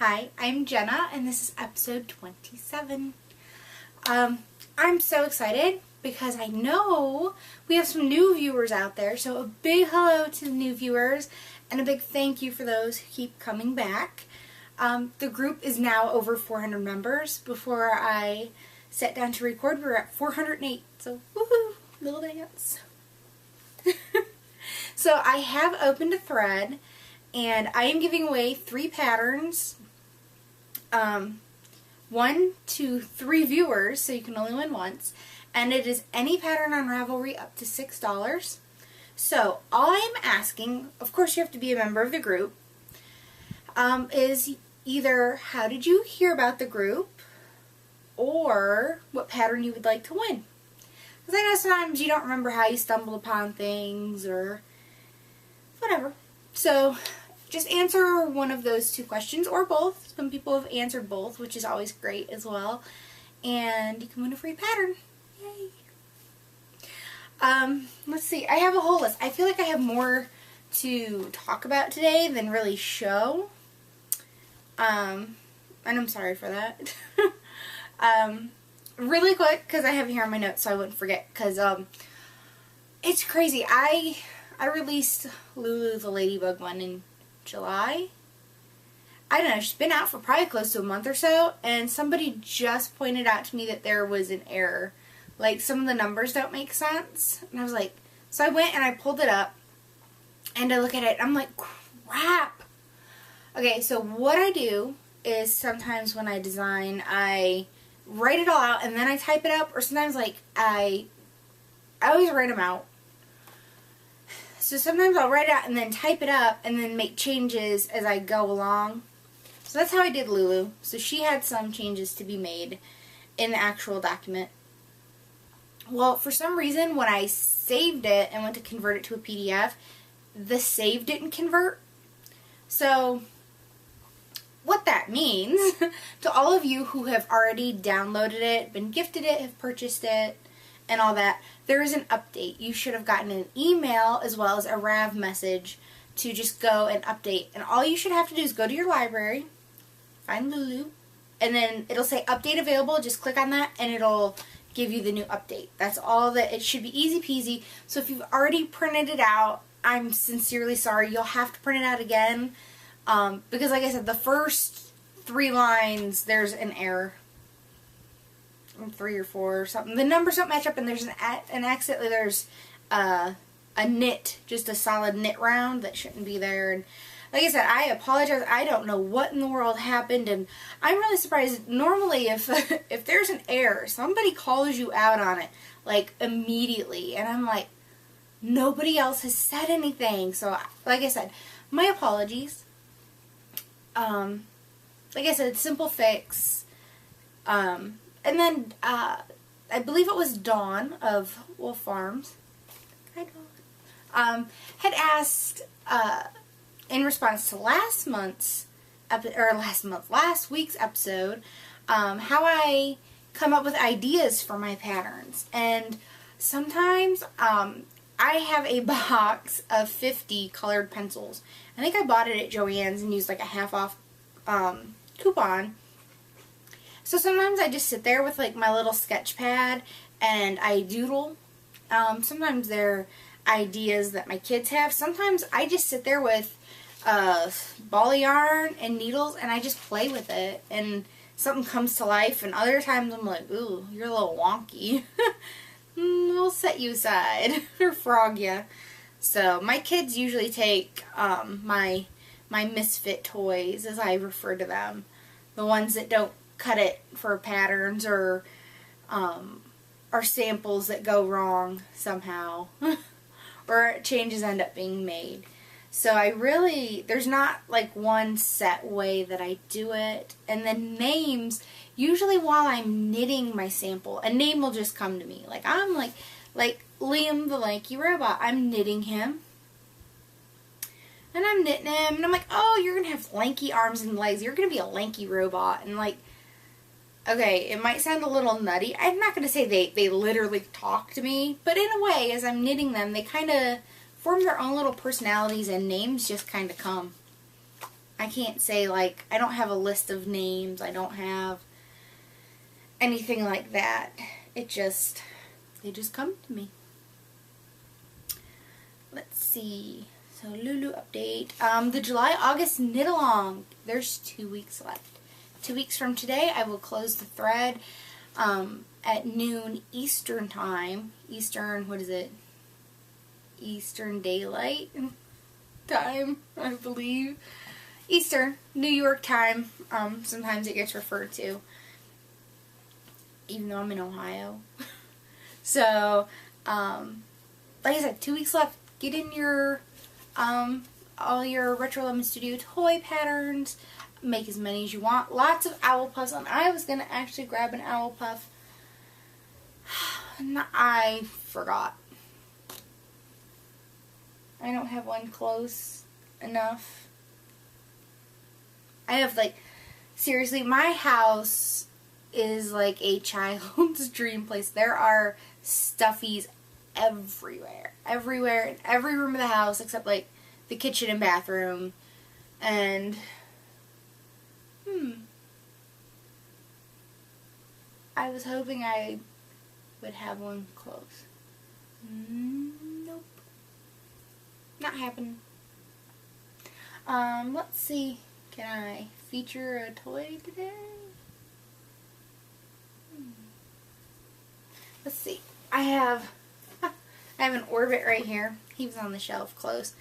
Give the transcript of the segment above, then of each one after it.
Hi, I'm Jenna, and this is episode 27. I'm so excited because I know we have some new viewers out there, so a big hello to the new viewers, and a big thank you for those who keep coming back. The group is now over 400 members. Before I sat down to record, we were at 408, so woohoo, little dance. So I have opened a thread, and I am giving away 3 patterns. 1 to 3 viewers, so you can only win once, and it is any pattern on Ravelry up to $6. So all I'm asking, of course you have to be a member of the group, is either how did you hear about the group, or what pattern you would like to win. Because I know sometimes you don't remember how you stumbled upon things, or whatever. So just answer one of those 2 questions, or both. Some people have answered both, which is always great as well. And you can win a free pattern. Yay! Let's see. I have a whole list. I feel like I have more to talk about today than really show. And I'm sorry for that. Really quick, because I have it here on my notes so I wouldn't forget. Because it's crazy. I released Lulu the Ladybug one in July. I don't know, she's been out for probably close to a month or so, and somebody just pointed out to me that there was an error. Like, some of the numbers don't make sense. And I was like, so I went and I pulled it up, and I look at it, and I'm like, crap. Okay, so what I do is sometimes when I design, I write it all out, and then I type it up, or sometimes, like, I always write them out. So sometimes I'll write it out and then type it up and then make changes as I go along. So that's how I did Lulu. So she had some changes to be made in the actual document. Well, for some reason, when I saved it and went to convert it to a PDF, the save didn't convert. So what that means, to all of you who have already downloaded it, been gifted it, have purchased it, and all that, there is an update. You should have gotten an email as well as a RAV message to just go and update. And all you should have to do is go to your library, find Lulu, and then it'll say update available. Just click on that and it'll give you the new update. That's all that. It should be easy peasy. So if you've already printed it out, I'm sincerely sorry. You'll have to print it out again because, like I said, the first 3 lines, there's an error. 3 or 4 or something. The numbers don't match up, and there's an accidentally there's a knit, just a solid knit round that shouldn't be there. And like I said, I apologize. I don't know what in the world happened, and I'm really surprised. Normally, if there's an error, somebody calls you out on it like immediately, and I'm like, nobody else has said anything. So, like I said, my apologies. Like I said, simple fix. And then, I believe it was Dawn of Wolf Farms, hi Dawn, had asked, in response to last week's episode, how I come up with ideas for my patterns. And sometimes, I have a box of 50 colored pencils. I think I bought it at Joann's and used like a half off, coupon. So sometimes I just sit there with like my little sketch pad and I doodle. Sometimes they're ideas that my kids have. Sometimes I just sit there with ball of yarn and needles and I just play with it and something comes to life. And other times I'm like, ooh, you're a little wonky. We'll set you aside or frog ya. So my kids usually take my misfit toys, as I refer to them, the ones that don't cut it for patterns or samples that go wrong somehow or changes end up being made. So there's not like one set way that I do it. And then names, usually while I'm knitting my sample, a name will just come to me. Like I'm like Liam the Lanky Robot, I'm knitting him. And I'm knitting him and I'm like, oh, you're going to have lanky arms and legs. You're going to be a lanky robot. And like, okay, it might sound a little nutty. I'm not going to say they literally talk to me, but in a way, as I'm knitting them, they kind of form their own little personalities and names just kind of come. I can't say, like, I don't have a list of names. I don't have anything like that. They just come to me. Let's see. So Lulu update. The July-August knit-along. There's 2 weeks left. 2 weeks from today, I will close the thread at noon Eastern time. Eastern, what is it? Eastern Daylight Time, I believe. Eastern, New York time. Sometimes it gets referred to, even though I'm in Ohio. So, like I said, 2 weeks left. Get in your, all your Retro Lemon Studio toy patterns. Make as many as you want. Lots of owl puffs. And I was going to actually grab an owl puff. I forgot. I don't have one close enough. I have, like, seriously, my house is like a child's dream place. There are stuffies everywhere. Everywhere, in every room of the house, except, like, the kitchen and bathroom. And, I was hoping I would have one close. Nope. Not happening. Let's see. Can I feature a toy today? Let's see. I have an Orbit right here. He was on the shelf close.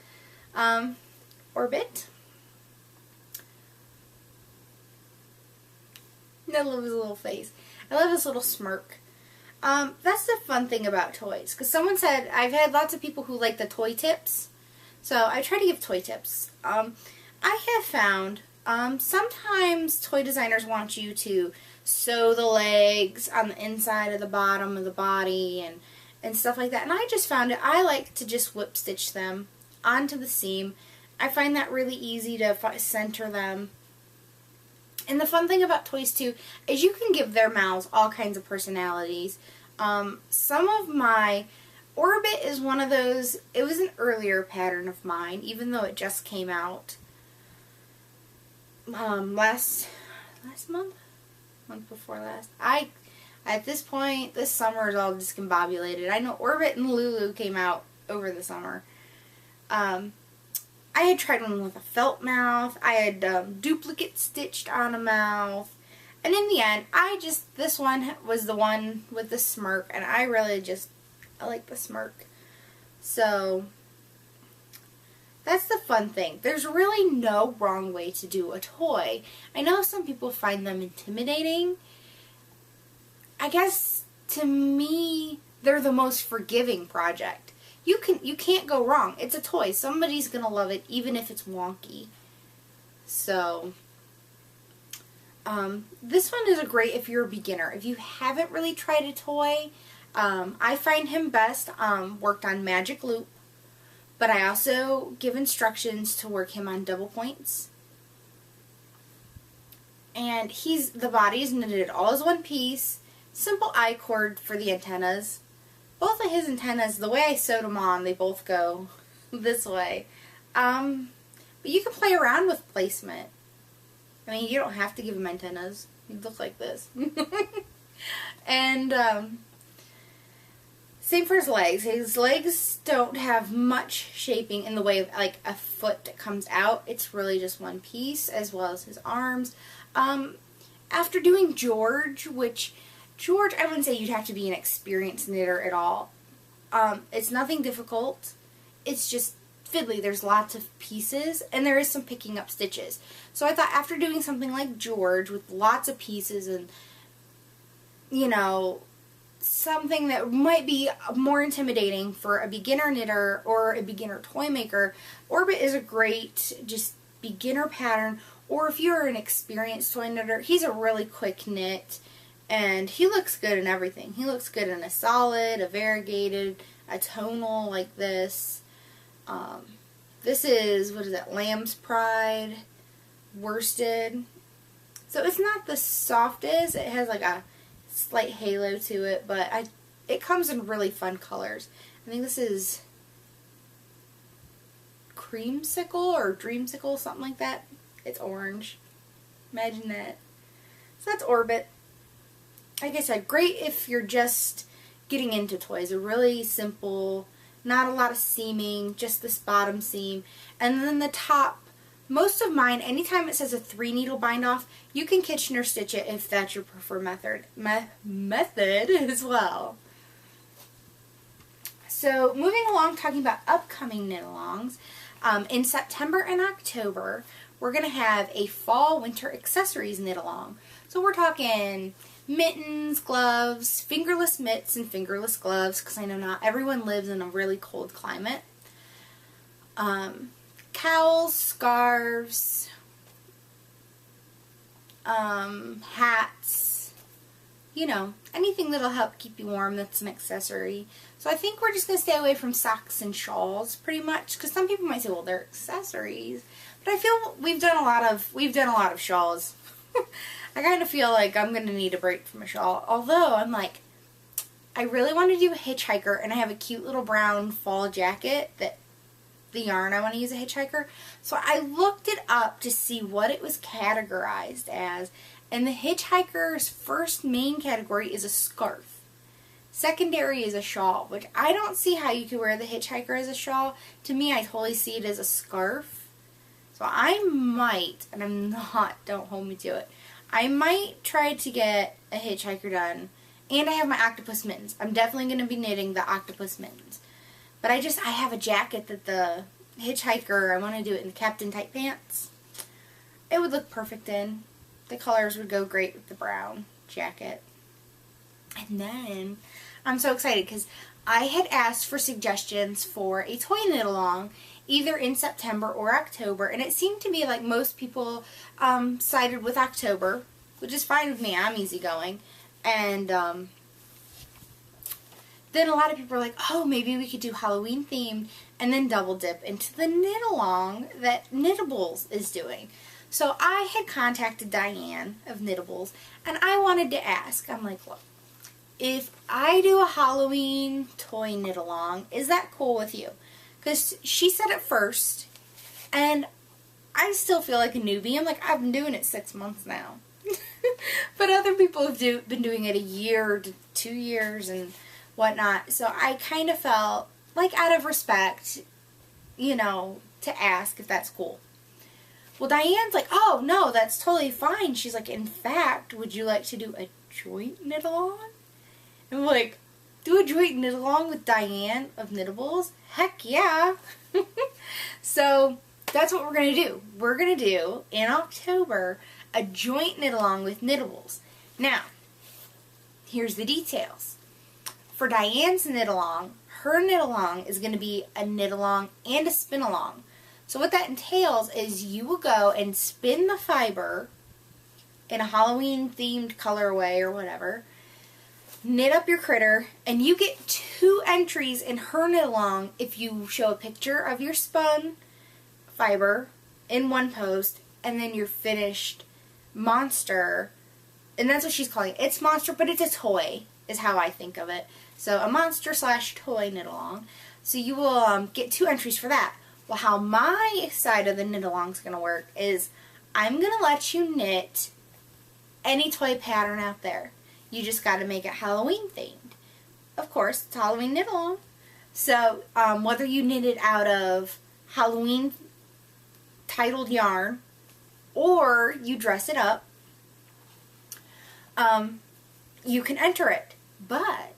Orbit. I love his little face. I love his little smirk. That's the fun thing about toys. Because someone said, I've had lots of people who like the toy tips. So I try to give toy tips. I have found sometimes toy designers want you to sew the legs on the inside of the bottom of the body and stuff like that. And I just found it, I like to just whip stitch them onto the seam. I find that really easy to center them. And the fun thing about toys too is you can give their mouths all kinds of personalities. Some of my Orbit is one of those, it was an earlier pattern of mine, even though it just came out last month before last. At this point, this summer is all discombobulated. I know Orbit and Lulu came out over the summer. I had tried one with a felt mouth. I had duplicate stitched on a mouth. And in the end, this one was the one with the smirk, and I really I like the smirk. So, that's the fun thing. There's really no wrong way to do a toy. I know some people find them intimidating. I guess, to me, they're the most forgiving project. You can't go wrong. It's a toy. Somebody's going to love it, even if it's wonky. So, this one is great if you're a beginner. If you haven't really tried a toy, I find him best worked on magic loop, but I also give instructions to work him on double points. And the body is knitted all as one piece, simple I-cord for the antennas. Both of his antennas, the way I sewed them on, they both go this way. But you can play around with placement. I mean, you don't have to give him antennas. You look like this. And, same for his legs. His legs don't have much shaping in the way of, like, a foot that comes out. It's really just one piece, as well as his arms. After doing George, I wouldn't say you'd have to be an experienced knitter at all. It's nothing difficult. It's just fiddly. There's lots of pieces, and there is some picking up stitches. So I thought after doing something like George with lots of pieces and, you know, something that might be more intimidating for a beginner knitter or a beginner toy maker, Orbit is a great just beginner pattern. Or if you're an experienced toy knitter, he's a really quick knit. And he looks good in everything. He looks good in a solid, a variegated, a tonal like this. This is, what is it, Lamb's Pride worsted. So it's not the softest. It has like a slight halo to it, but it comes in really fun colors. I think this is Creamsicle or Dreamsicle, something like that. It's orange. Imagine that. So that's Orbit. Like I said, great if you're just getting into toys. A really simple, not a lot of seaming, just this bottom seam. And then the top, most of mine, anytime it says a 3 needle bind off, you can Kitchener stitch it if that's your preferred method as well. So moving along, talking about upcoming knit-alongs, in September and October, we're going to have a fall-winter accessories knit-along. So we're talking mittens, gloves, fingerless mitts, and fingerless gloves, because I know not everyone lives in a really cold climate. Cowls, scarves, hats, you know, anything that'll help keep you warm that's an accessory. So I think we're just going to stay away from socks and shawls pretty much, because some people might say, well, they're accessories. But I feel we've done a lot of shawls. I kind of feel like I'm going to need a break from a shawl. Although, I'm like, I really want to do a hitchhiker, and I have a cute little brown fall jacket that the yarn I want to use a hitchhiker. So I looked it up to see what it was categorized as, and the hitchhiker's first main category is a scarf. Secondary is a shawl, which I don't see how you could wear the hitchhiker as a shawl. To me, I totally see it as a scarf. So I might, and I'm not, don't hold me to it, I might try to get a hitchhiker done. And I have my octopus mittens. I'm definitely going to be knitting the octopus mittens. But I have a jacket that the hitchhiker, I want to do it in the captain tight pants. It would look perfect in. The colors would go great with the brown jacket. And then, I'm so excited because I had asked for suggestions for a toy knit-along either in September or October, and it seemed to be like most people sided with October, which is fine with me. I'm easygoing. And then a lot of people were like, oh, maybe we could do Halloween themed and then double dip into the knit-along that Knitables is doing. So I had contacted Diane of Knitables, and I wanted to ask, I'm like, look, if I do a Halloween toy knit-along, is that cool with you? Because she said it first, and I still feel like a newbie. I'm like, I've been doing it 6 months now. But other people have been doing it a year to 2 years and whatnot. So I kind of felt like out of respect, you know, to ask if that's cool. Well, Diane's like, oh, no, that's totally fine. She's like, in fact, would you like to do a joint knit-along? And I'm like, do a joint knit-along with Diane of Knitables? Heck yeah. So that's what we're going to do. We're going to do, in October, a joint knit-along with Knitables. Now, here's the details. For Diane's knit-along, her knit-along is going to be a knit-along and a spin-along. So what that entails is you will go and spin the fiber in a Halloween-themed colorway or whatever, knit up your critter, and you get 2 entries in her knit-along if you show a picture of your spun fiber in one post and then your finished monster, and that's what she's calling it. It's monster, but it's a toy, is how I think of it. So a monster / toy knit-along. So you will get 2 entries for that. Well, how my side of the knit-along is going to work is I'm going to let you knit any toy pattern out there. You just got to make it Halloween themed. Of course, it's Halloween knit-along. So whether you knit it out of Halloween titled yarn or you dress it up, you can enter it. But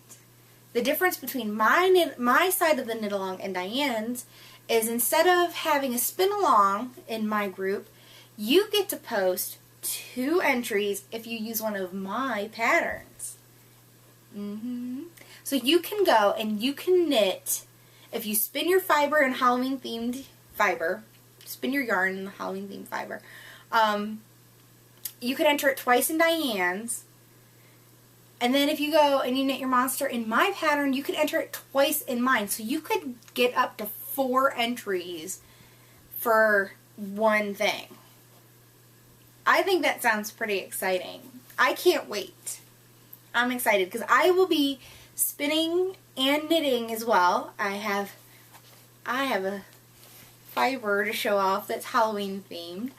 the difference between my side of the knit-along and Diane's is instead of having a spin-along in my group, you get to post 2 entries if you use one of my patterns. So you can go and you can knit, if you spin your fiber in Halloween themed fiber, spin your yarn in the Halloween themed fiber, you can enter it twice in Diane's, and then if you go and you knit your monster in my pattern, you can enter it twice in mine. So you could get up to 4 entries for one thing. I think that sounds pretty exciting. I can't wait. I'm excited because I will be spinning and knitting as well. I have a fiber to show off that's Halloween themed.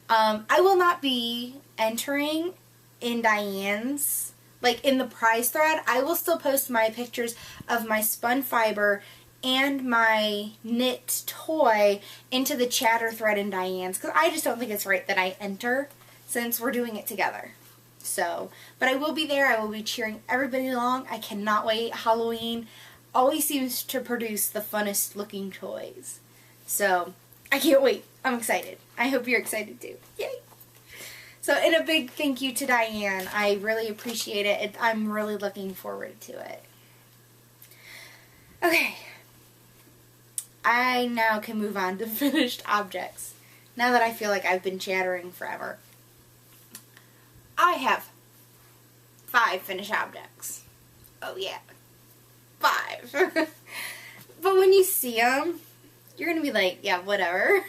I will not be entering in Diane's, like in the prize thread. I will still post my pictures of my spun fiber and my knit toy into the chatter thread in Diane's, because I just don't think it's right that I enter since we're doing it together. So, but I will be there. I will be cheering everybody along. I cannot wait. Halloween always seems to produce the funnest looking toys. So, I can't wait. I'm excited. I hope you're excited too. Yay! So, and a big thank you to Diane. I really appreciate it. I'm really looking forward to it. Okay. I now can move on to finished objects. Now that I feel like I've been chattering forever. I have 5 finished objects. Oh yeah. 5. But when you see them, you're going to be like, yeah, whatever.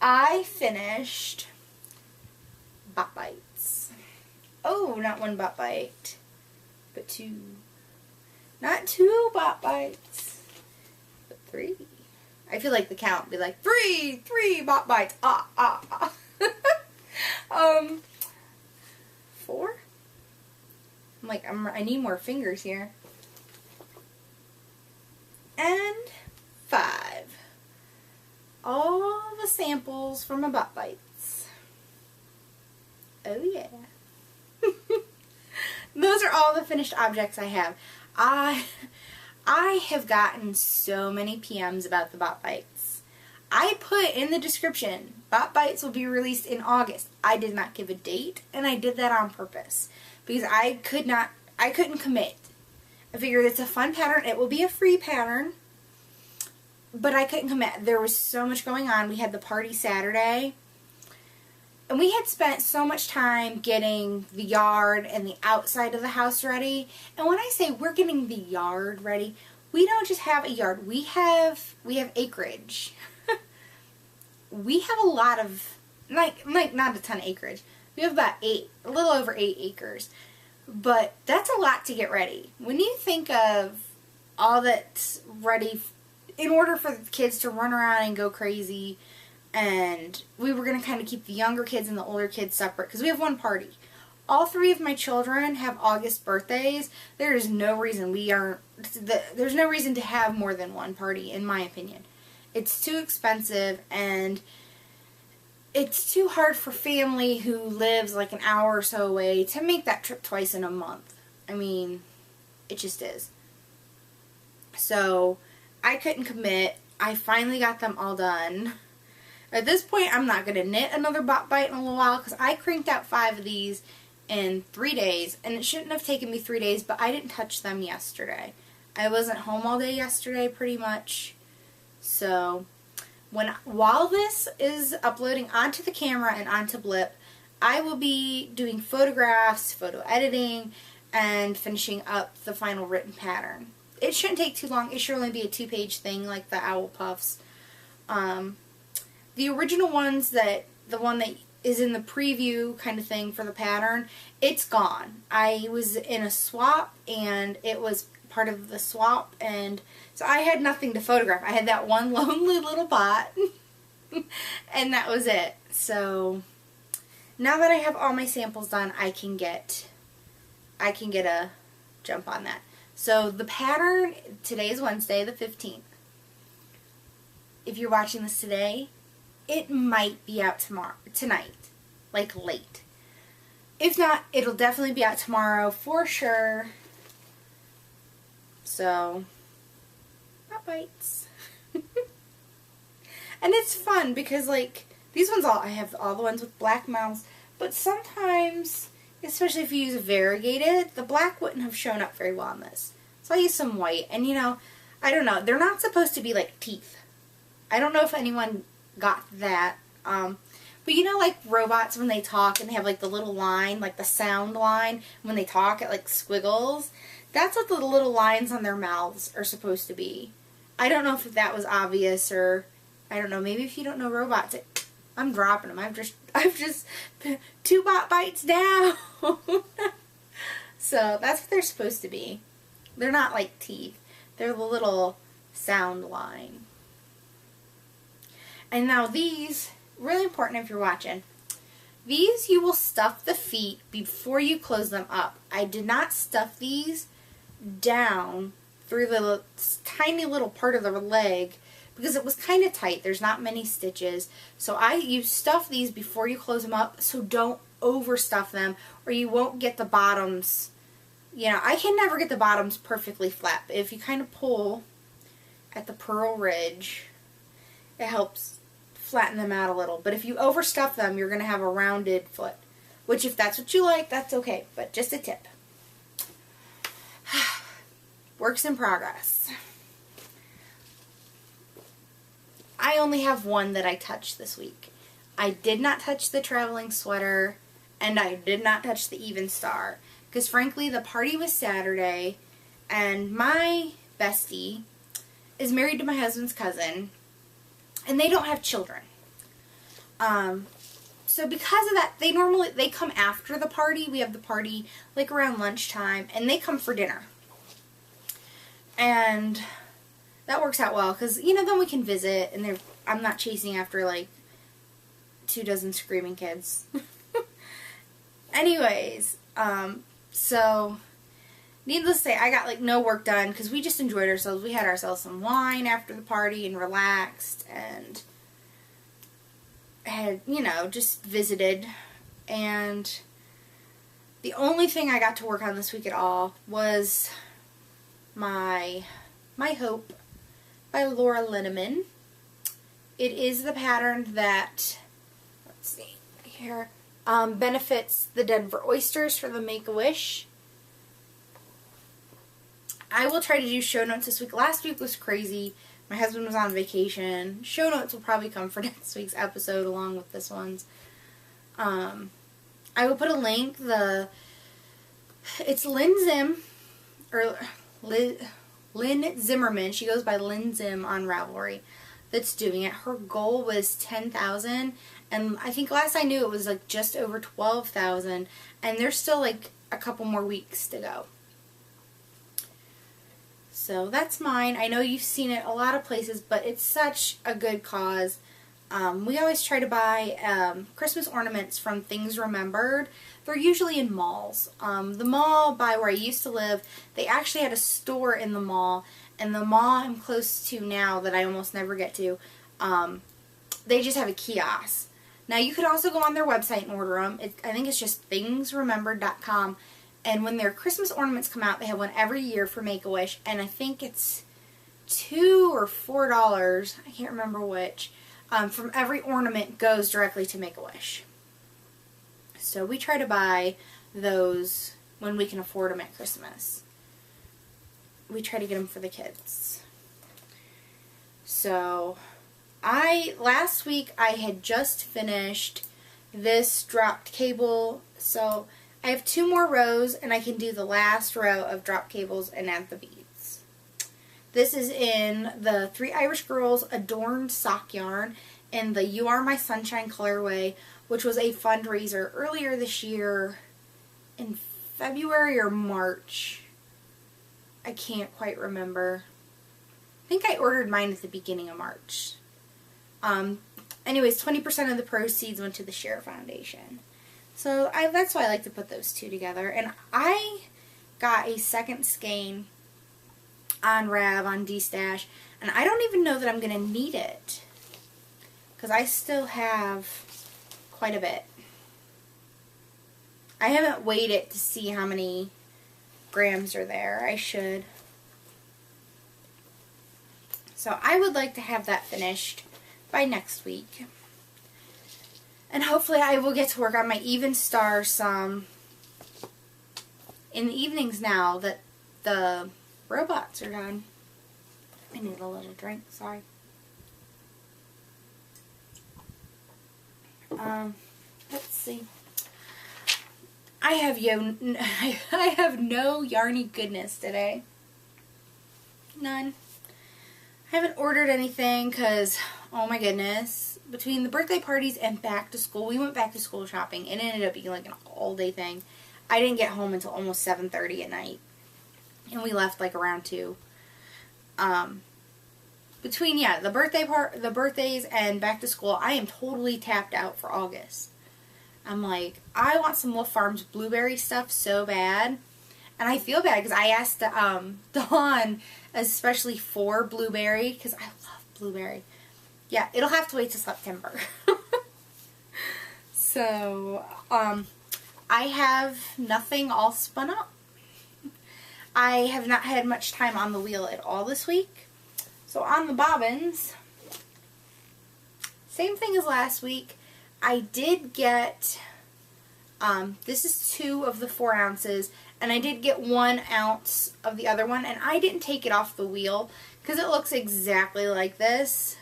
I finished Bot Bytes. Oh, not 1 Bot Byte, but 2. Not 2 Bot Bytes, but 3. I feel like the count would be like, 3 Bot Bytes. 4? I'm like, I need more fingers here. And 5. All the samples from my Bot Bytes. Oh yeah. Those are all the finished objects I have. I have gotten so many PMs about the Bot Bytes. I put in the description, Bot Bytes will be released in August. I did not give a date, and I did that on purpose because I couldn't commit. I figured it's a fun pattern. It will be a free pattern, but I couldn't commit. There was so much going on. We had the party Saturday, and we had spent so much time getting the yard and the outside of the house ready. And when I say we're getting the yard ready, we don't just have a yard. We have acreage. We have a lot of, like not a ton of acreage. We have about a little over 8 acres. But that's a lot to get ready. When you think of all that's ready in order for the kids to run around and go crazy, and we were going to kind of keep the younger kids and the older kids separate because we have 1 party. All 3 of my children have August birthdays. There's no reason there's no reason to have more than 1 party, in my opinion. It's too expensive, and it's too hard for family who lives like an hour or so away to make that trip twice in a month. I mean, it just is. So, I couldn't commit. I finally got them all done. At this point, I'm not going to knit another Bot Byte in a little while because I cranked out 5 of these in 3 days, and it shouldn't have taken me 3 days, but I didn't touch them yesterday. I wasn't home all day yesterday, pretty much. So, while this is uploading onto the camera and onto Blip, I will be doing photographs, photo editing, and finishing up the final written pattern. It shouldn't take too long. It should only be a 2-page thing like the owl puffs. The original ones, the one that is in the preview kind of thing for the pattern, it's gone. I was in a swap, and it was part of the swap, and so I had nothing to photograph. I had that one lonely little bot, and that was it. So now that I have all my samples done, I can get a jump on that. So the pattern, today is Wednesday the 15th. If you're watching this today, it might be out tonight, like late. If not, it'll definitely be out tomorrow for sure. So, Bot Bytes. And it's fun because, like, these ones I have all the ones with black mouths, but sometimes, especially if you use variegated, the black wouldn't have shown up very well on this. So I use some white, and you know, I don't know, they're not supposed to be like teeth. I don't know if anyone got that, but you know, like robots when they talk and they have like the little line, like the sound line, when they talk it like squiggles. That's what the little lines on their mouths are supposed to be. I don't know if that was obvious, or I don't know, maybe if you don't know robots, I'm dropping them. I've just 2 Bot Bytes down. So that's what they're supposed to be. They're not like teeth. They're the little sound line. And now these, really important if you're watching. These you will stuff the feet before you close them up. I did not stuff these down through the tiny little part of the leg because it was kind of tight. There's not many stitches. So you stuff these before you close them up, so don't overstuff them or you won't get the bottoms. You know, I can never get the bottoms perfectly flat. But if you kind of pull at the pearl ridge, it helps flatten them out a little. But if you overstuff them, you're going to have a rounded foot. Which, if that's what you like, that's okay. But just a tip. Works in progress. I only have one that I touched this week. I did not touch the traveling sweater, and I did not touch the Even Star. Because frankly, the party was Saturday, and my bestie is married to my husband's cousin, and they don't have children. So because of that, they come after the party. We have the party like around lunchtime, and they come for dinner. And that works out well, because, you know, then we can visit, and I'm not chasing after, like, 24 screaming kids. Anyways, so, needless to say, I got, like, no work done, because we just enjoyed ourselves. We had ourselves some wine after the party, and relaxed, and had, you know, just visited, and the only thing I got to work on this week at all was My Hope by Laura Linneman. It is the pattern that, let's see here, benefits the Denver oysters for the Make-A-Wish. I will try to do show notes this week. Last week was crazy. My husband was on vacation. Show notes will probably come for next week's episode along with this one's. I will put a link. It's Lynn Zim, or Lynn Zimmerman. She goes by Lynn Zim on Ravelry, that's doing it. Her goal was 10,000, and I think last I knew it was like just over 12,000, and there's still like a couple more weeks to go. So that's mine. I know you've seen it a lot of places, but it's such a good cause. We always try to buy Christmas ornaments from Things Remembered. They're usually in malls. The mall by where I used to live, they actually had a store in the mall, and the mall I'm close to now that I almost never get to, they just have a kiosk. Now you could also go on their website and order them. I think it's just thingsremembered.com, and when their Christmas ornaments come out, they have one every year for Make-A-Wish, and I think it's $2 or $4, I can't remember which, from every ornament goes directly to Make-A-Wish. So we try to buy those when we can afford them at Christmas. We try to get them for the kids. So last week I had just finished this dropped cable. So I have 2 more rows, and I can do the last row of drop cables and add the beads. This is in the 3 Irish Girls Adorned Sock Yarn in the You Are My Sunshine colorway, which was a fundraiser earlier this year in February or March. I can't quite remember. I think I ordered mine at the beginning of March. Anyways, 20% of the proceeds went to the Share Foundation. So that's why I like to put those two together. And I got a second skein on Rav, on D-Stash, and I don't even know that I'm going to need it, because I still have quite a bit. I haven't weighed it to see how many grams are there. I should. So I would like to have that finished by next week. And hopefully I will get to work on my Even Star some in the evenings now that the robots are done. I need a little drink, sorry. Let's see. I have no yarny goodness today. None. I haven't ordered anything because, oh my goodness, between the birthday parties and back to school, we went back to school shopping, and it ended up being like an all-day thing. I didn't get home until almost 7:30 at night, and we left like around 2. between, yeah, the birthdays and back to school, I am totally tapped out for August. I'm like, I want some Wolf Farms blueberry stuff so bad. And I feel bad because I asked Dawn especially for blueberry because I love blueberry. Yeah, it'll have to wait till September. So, I have nothing all spun up. I have not had much time on the wheel at all this week. So on the bobbins, same thing as last week. I did get, this is 2 of the 4 ounces, and I did get 1 ounce of the other one, and I didn't take it off the wheel because it looks exactly like this.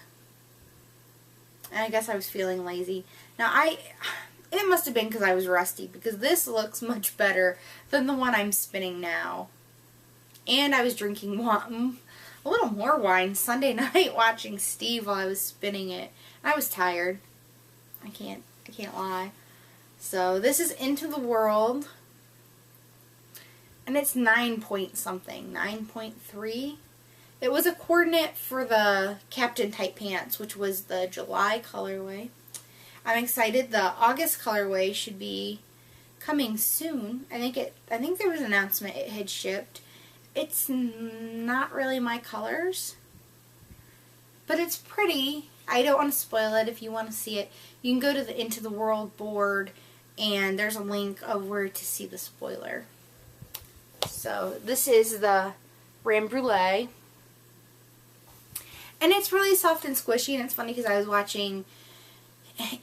And I guess I was feeling lazy. Now it must have been because I was rusty, because this looks much better than the one I'm spinning now. And I was drinking a little more wine Sunday night watching Steve while I was spinning it. I was tired. I can't lie. So this is Into the World. And it's 9 point something. 9.3. It was a coordinate for the Captain Tight Pants, which was the July colorway. I'm excited. The August colorway should be coming soon. I think there was an announcement it had shipped. It's not really my colors, but it's pretty. I don't want to spoil it. If you want to see it, you can go to the Into the World board, and there's a link of where to see the spoiler. So this is the Ram Brulee, and it's really soft and squishy. And it's funny because I was watching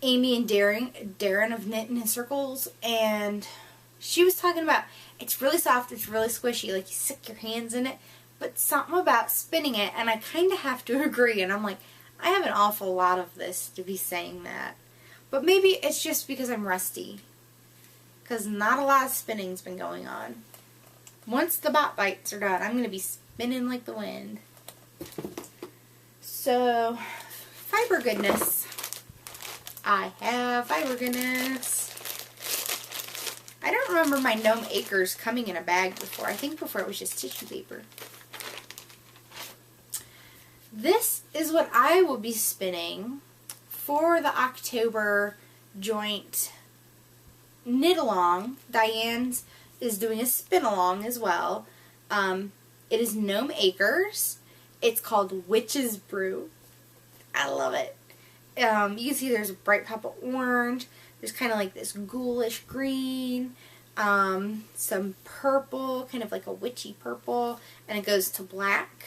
Amy and Darren of Knit in Circles, and she was talking about it's really soft, it's really squishy, like you stick your hands in it, but something about spinning it, and I kind of have to agree, and I'm like, I have an awful lot of this to be saying that. But maybe it's just because I'm rusty, because not a lot of spinning's been going on. Once the Bot Bytes are done, I'm going to be spinning like the wind. So, fiber goodness. I have fiber goodness. I don't remember my Gnome Acres coming in a bag before. I think before it was just tissue paper. This is what I will be spinning for the October joint knit along. Diane's is doing a spin along as well. It is Gnome Acres. It's called Witch's Brew. I love it. You can see there's a bright pop of orange. There's kind of like this ghoulish green, some purple, kind of like a witchy purple, and it goes to black.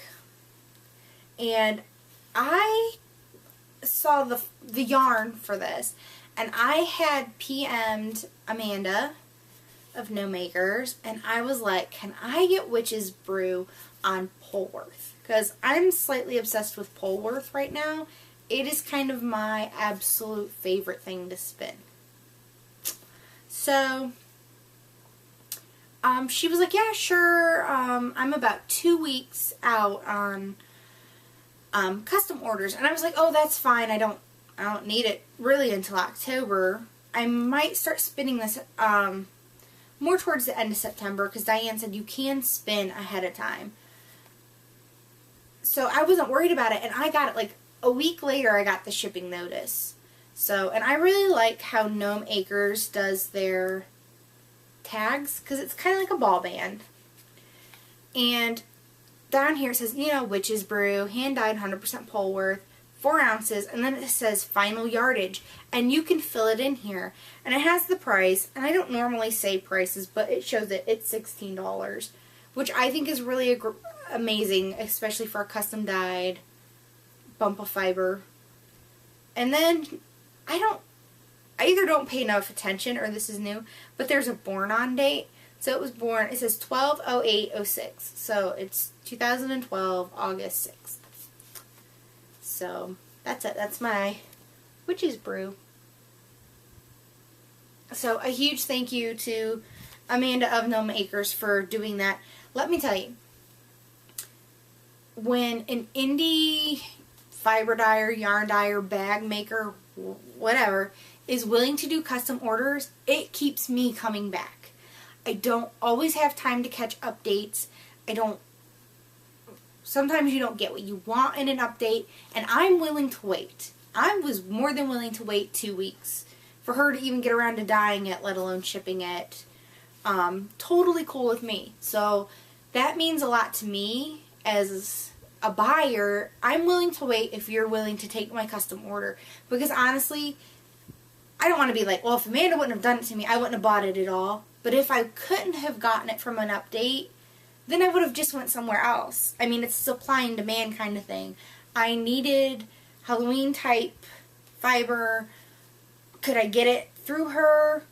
And I saw the yarn for this, and I had PM'd Amanda of No Makers, and I was like, can I get Witch's Brew on Polworth? Because I'm slightly obsessed with Polworth right now. It is kind of my absolute favorite thing to spin. So, she was like, yeah, sure, I'm about 2 weeks out on, custom orders. And I was like, oh, that's fine, I don't need it really until October. I might start spinning this, more towards the end of September, because Diane said you can spin ahead of time. So I wasn't worried about it, and I got it, like, a week later I got the shipping notice. So, and I really like how Gnome Acres does their tags, because it's kind of like a ball band. And down here it says, you know, Witch's Brew, hand-dyed 100% Polworth, 4 ounces, and then it says final yardage, and you can fill it in here. And it has the price, and I don't normally say prices, but it shows it. It's $16, which I think is really amazing, especially for a custom-dyed bump of fiber. And then I either don't pay enough attention or this is new, but there's a born on date. So it was born, it says 12/08/06. So it's 2012, August 6th. So that's it. That's my Witch's Brew. So a huge thank you to Amanda of Gnome Acres for doing that. Let me tell you, when an indie fiber dyer, yarn dyer, bag maker, whatever, is willing to do custom orders, it keeps me coming back. I don't always have time to catch updates. I don't sometimes you don't get what you want in an update, and I'm willing to wait. I was more than willing to wait 2 weeks for her to even get around to dyeing it, let alone shipping it. Totally cool with me. So that means a lot to me as a buyer. I'm willing to wait if you're willing to take my custom order, because honestly, I don't want to be like, well, if Amanda wouldn't have done it to me, I wouldn't have bought it at all. But if I couldn't have gotten it from an update, then I would have just went somewhere else. I mean, it's supply and demand kind of thing. I needed Halloween type fiber. Could I get it through her?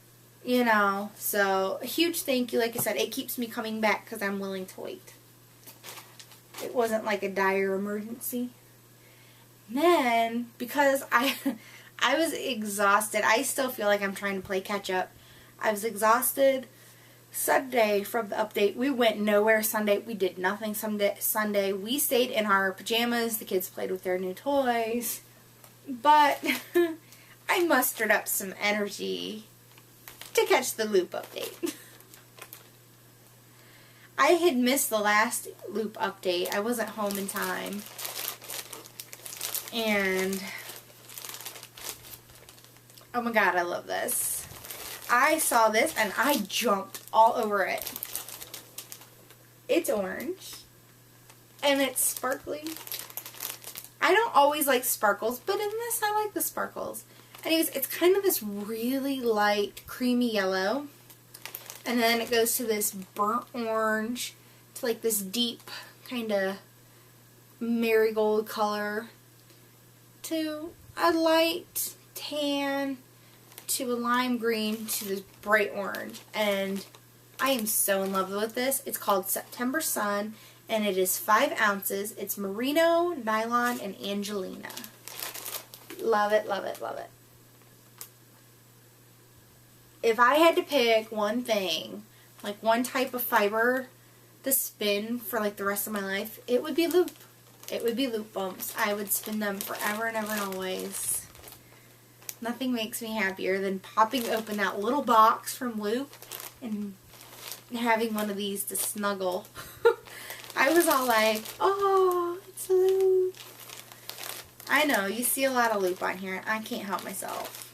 You know, so a huge thank you. Like I said, it keeps me coming back because I'm willing to wait. It wasn't like a dire emergency. Then, because I was exhausted. I still feel like I'm trying to play catch up. I was exhausted Sunday from the update. We went nowhere Sunday. We did nothing Sunday. We stayed in our pajamas. The kids played with their new toys. But I mustered up some energy to catch the Loop update. I had missed the last Loop update. I wasn't home in time. And oh my god, I love this. I saw this and I jumped all over it. It's orange. And it's sparkly. I don't always like sparkles, but in this I like the sparkles. Anyways, it's kind of this really light creamy yellow. And then it goes to this burnt orange to like this deep kind of marigold color to a light tan to a lime green to this bright orange. And I am so in love with this. It's called September Sun and it is 5 ounces. It's merino, nylon, and Angelina. Love it, love it, love it. If I had to pick one thing, like one type of fiber to spin for like the rest of my life, it would be Loop. It would be Loop Bumps. I would spin them forever and ever and always. Nothing makes me happier than popping open that little box from Loop and having one of these to snuggle. I was all like, oh, it's Loop. I know, you see a lot of Loop on here and I can't help myself.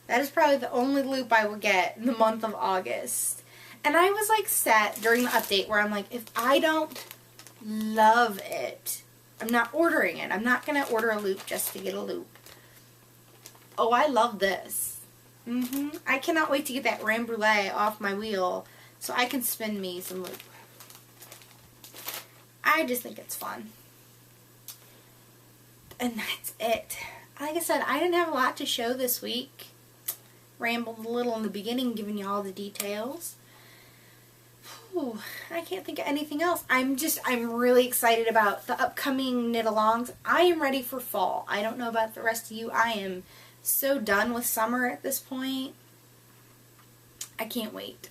That is probably the only Loop I will get in the month of August. And I was like set during the update where I'm like, if I don't love it, I'm not ordering it. I'm not going to order a Loop just to get a Loop. Oh, I love this. I cannot wait to get that Rame Brulee off my wheel so I can spin me some Loop. I just think it's fun. And that's it. Like I said, I didn't have a lot to show this week. Rambled a little in the beginning, giving you all the details. Whew, I can't think of anything else. I'm really excited about the upcoming knit-alongs. I am ready for fall. I don't know about the rest of you. I am so done with summer at this point. I can't wait.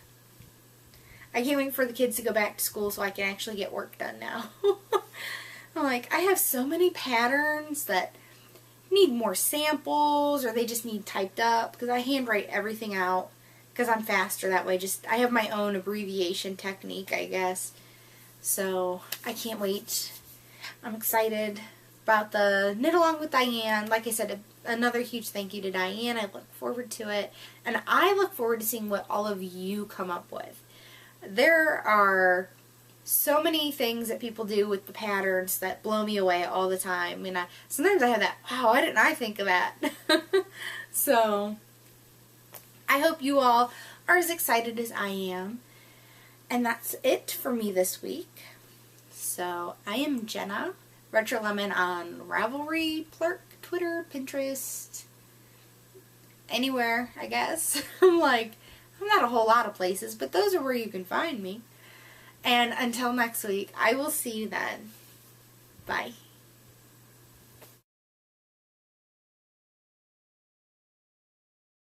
I can't wait for the kids to go back to school so I can actually get work done now. I'm like, I have so many patterns that need more samples or they just need typed up because I handwrite everything out because I'm faster that way. I have my own abbreviation technique, I guess. So I can't wait. I'm excited about the knit along with Diane. Like I said, another huge thank you to Diane. I look forward to it. And I look forward to seeing what all of you come up with. There are so many things that people do with the patterns that blow me away all the time. And sometimes I have that, wow, why didn't I think of that? So I hope you all are as excited as I am. And that's it for me this week. So I am Jenna, Retro Lemon on Ravelry, Plurk, Twitter, Pinterest, anywhere, I guess. I'm not a whole lot of places, but those are where you can find me. And until next week, I will see you then. Bye.